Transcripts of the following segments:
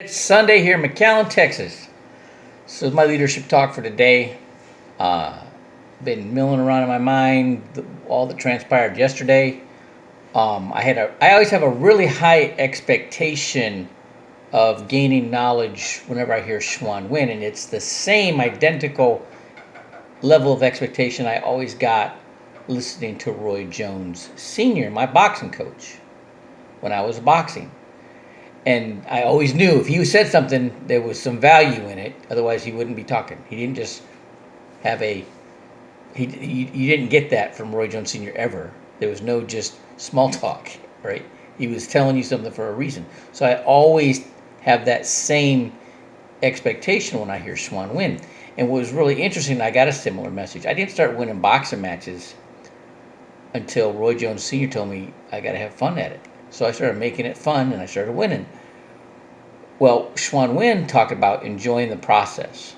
It's Sunday here in McAllen, Texas. So my leadership talk for today. Uh, been milling around in my mind all that transpired yesterday. I always have a really high expectation of gaining knowledge whenever I hear Schwan win, and it's the same identical level of expectation I always got listening to Roy Jones Sr., my boxing coach, when I was boxing. And I always knew if he said something, there was some value in it. Otherwise, he wouldn't be talking. He didn't just have a. You didn't get that from Roy Jones Sr. ever. There was no just small talk, right? He was telling you something for a reason. So I always have that same expectation when I hear Schwan win. And what was really interesting, I got a similar message. I didn't start winning boxing matches until Roy Jones Sr. told me I got to have fun at it. So I started making it fun and I started winning. Well, Schwan Win talked about enjoying the process.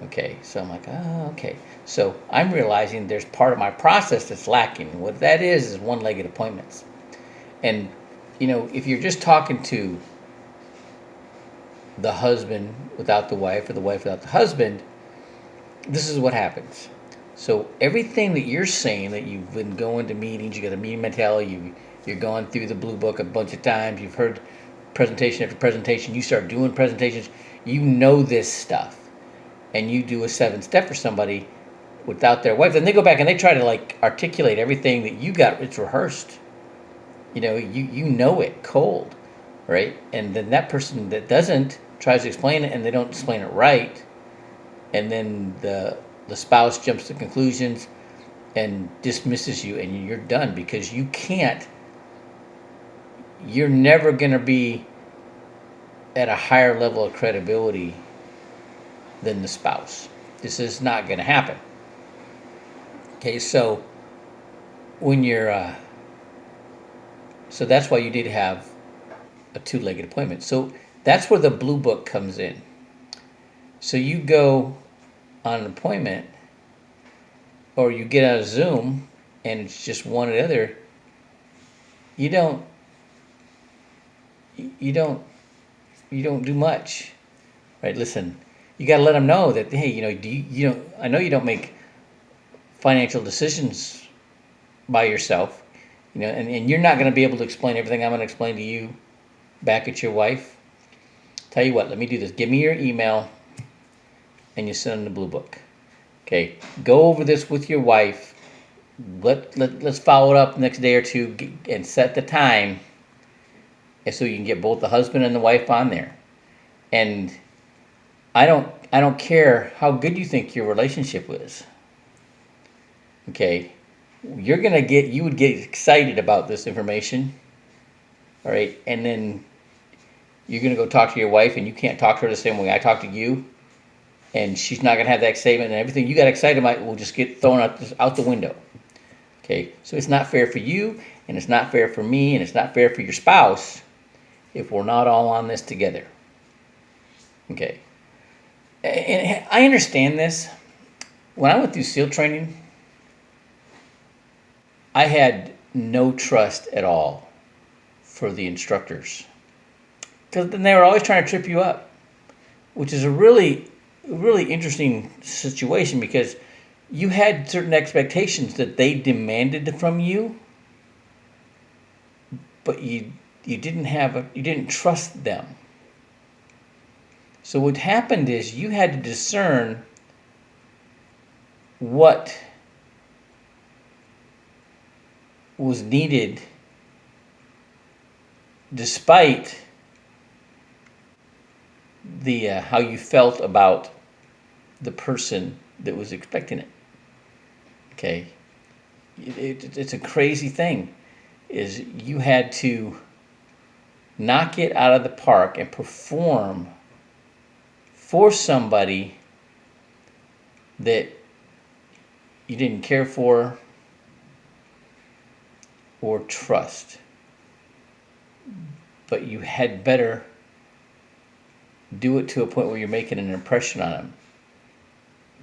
Okay, so I'm like, oh, okay. So I'm realizing there's part of my process that's lacking. What that is one-legged appointments. And, if you're just talking to the husband without the wife or the wife without the husband, this is what happens. So everything that you're saying, that you've been going to meetings, you got a meeting mentality, you're going through the blue book a bunch of times, you've heard presentation after presentation, you start doing presentations, you know this stuff, and you do a 7-step for somebody without their wife, then they go back and they try to articulate everything that you got. It's rehearsed. You know it cold, right? And then that person that doesn't tries to explain it, and they don't explain it right, and then the spouse jumps to conclusions and dismisses you, and you're done because you can't. You're never going to be at a higher level of credibility than the spouse. This is not going to happen. Okay, so when you're, so that's why you need to have a 2-legged appointment. So that's where the blue book comes in. So you go on an appointment, or you get on a Zoom, and it's just one or the other. You don't do much, right? Listen, you got to let them know that, hey, I know you don't make financial decisions by yourself, and you're not going to be able to explain everything I'm going to explain to you back at your wife. Tell you what, let me do this. Give me your email, and you send them the blue book. Okay, go over this with your wife. Let's follow it up the next day or two and set the time, and so you can get both the husband and the wife on there. And I don't care how good you think your relationship is. Okay, you would get excited about this information. All right, and then you're gonna go talk to your wife, and you can't talk to her the same way I talk to you, and she's not gonna have that excitement, and everything you got excited about will just get thrown out the window. Okay, so it's not fair for you, and it's not fair for me, and it's not fair for your spouse if we're not all on this together. Okay, and I understand this. When I went through SEAL training, I had no trust at all for the instructors, because then they were always trying to trip you up, which is a really, really interesting situation, because you had certain expectations that they demanded from you, but you didn't trust them. So what happened is you had to discern what was needed despite the how you felt about the person that was expecting it. Okay, it's a crazy thing. Is you had to knock it out of the park and perform for somebody that you didn't care for or trust, but you had better do it to a point where you're making an impression on them.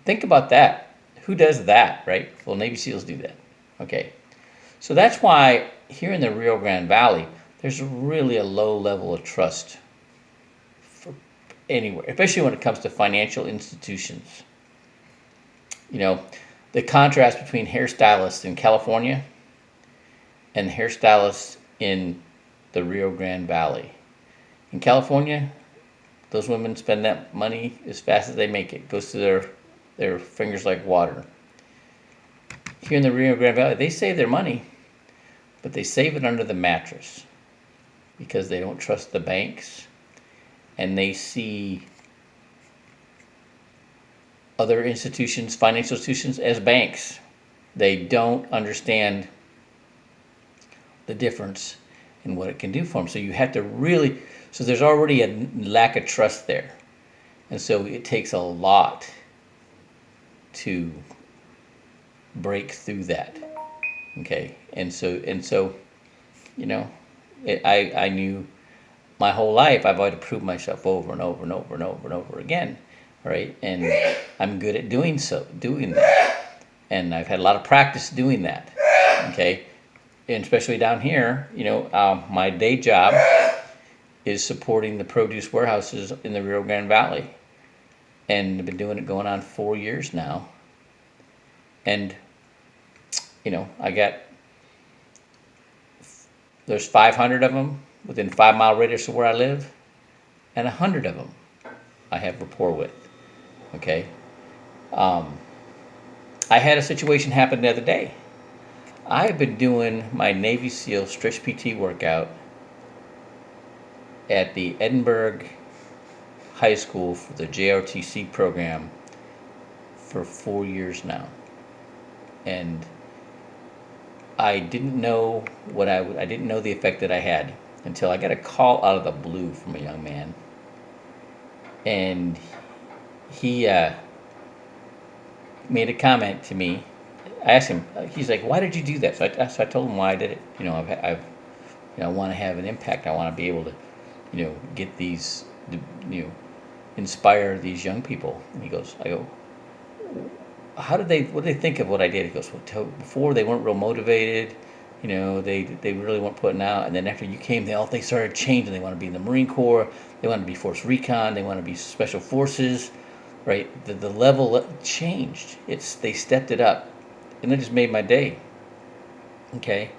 Think about that. Who does that, right? Well, Navy SEALs do that. Okay, so that's why here in the Rio Grande Valley, there's really a low level of trust for anywhere, especially when it comes to financial institutions. You know, the contrast between hairstylists in California and hairstylists in the Rio Grande Valley. In California, those women spend that money as fast as they make it. It goes to their fingers like water. Here in the Rio Grande Valley, they save their money, but they save it under the mattress because they don't trust the banks, and they see other institutions, financial institutions, as banks. They don't understand the difference in what it can do for them. So you have to really, so there's already a lack of trust there. And so it takes a lot to break through that. Okay. And so, you know, I knew my whole life I've had to prove myself over and over and over and over and over again. Right. And I'm good at doing that. And I've had a lot of practice doing that. Okay. And especially down here, you know, my day job is supporting the produce warehouses in the Rio Grande Valley. And I've been doing it going on 4 years now. And, you know, there's 500 of them within 5 mile radius of where I live, and 100 of them I have rapport with. Okay. I had a situation happen the other day. I've been doing my Navy SEAL Stretch PT workout at the Edinburgh High School for the JRTC program for 4 years now. And I didn't know I didn't know the effect that I had until I got a call out of the blue from a young man. And he made a comment to me. I asked him, he's like, "Why did you do that?" So I told him why I did it. You know, I want to have an impact. I want to be able to, you know, get these, you know, inspire these young people. And I go, what did they think of what I did? He goes, well, before they weren't real motivated. You know, they really weren't putting out. And then after you came, they started changing. They want to be in the Marine Corps. They want to be Force Recon. They want to be Special Forces. Right? The level changed. They stepped it up. And it just made my day. Okay,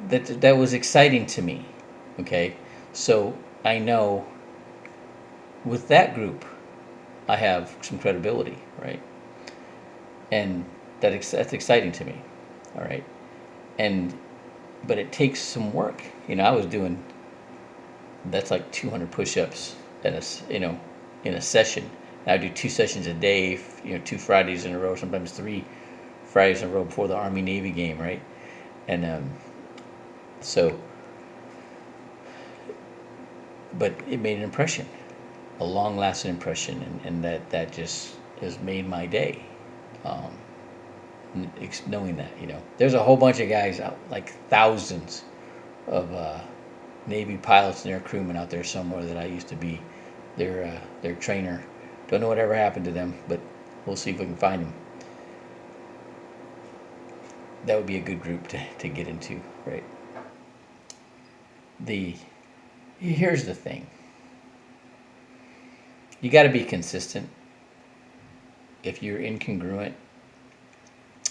that was exciting to me. Okay, so I know with that group, I have some credibility, right? And that's exciting to me. All right, but it takes some work. You know, I was doing that's like 200 push-ups in a session. I do 2 sessions a day. You know, 2 Fridays in a row, sometimes 3 Fridays in a row before the Army-Navy game, right? And but it made an impression, a long-lasting impression, and that just has made my day. Knowing that, you know, there's a whole bunch of guys out, like thousands of Navy pilots and air crewmen out there somewhere that I used to be their trainer. Don't know whatever happened to them, but we'll see if we can find them. That would be a good group to get into, right? Here's the thing. You got to be consistent. If you're incongruent,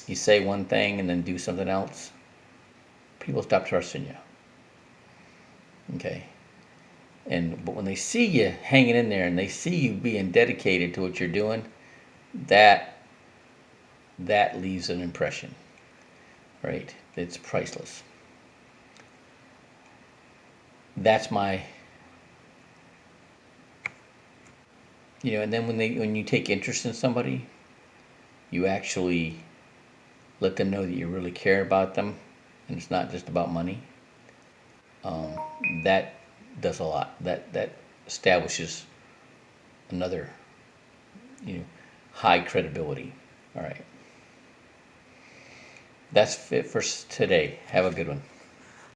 you say one thing and then do something else, people stop trusting you. Okay? But when they see you hanging in there and they see you being dedicated to what you're doing, that leaves an impression. Right? It's priceless. That's my, you know, and then when you take interest in somebody, you actually let them know that you really care about them, and it's not just about money. That does a lot. That establishes another, you know, high credibility. All right. That's it for today. Have a good one.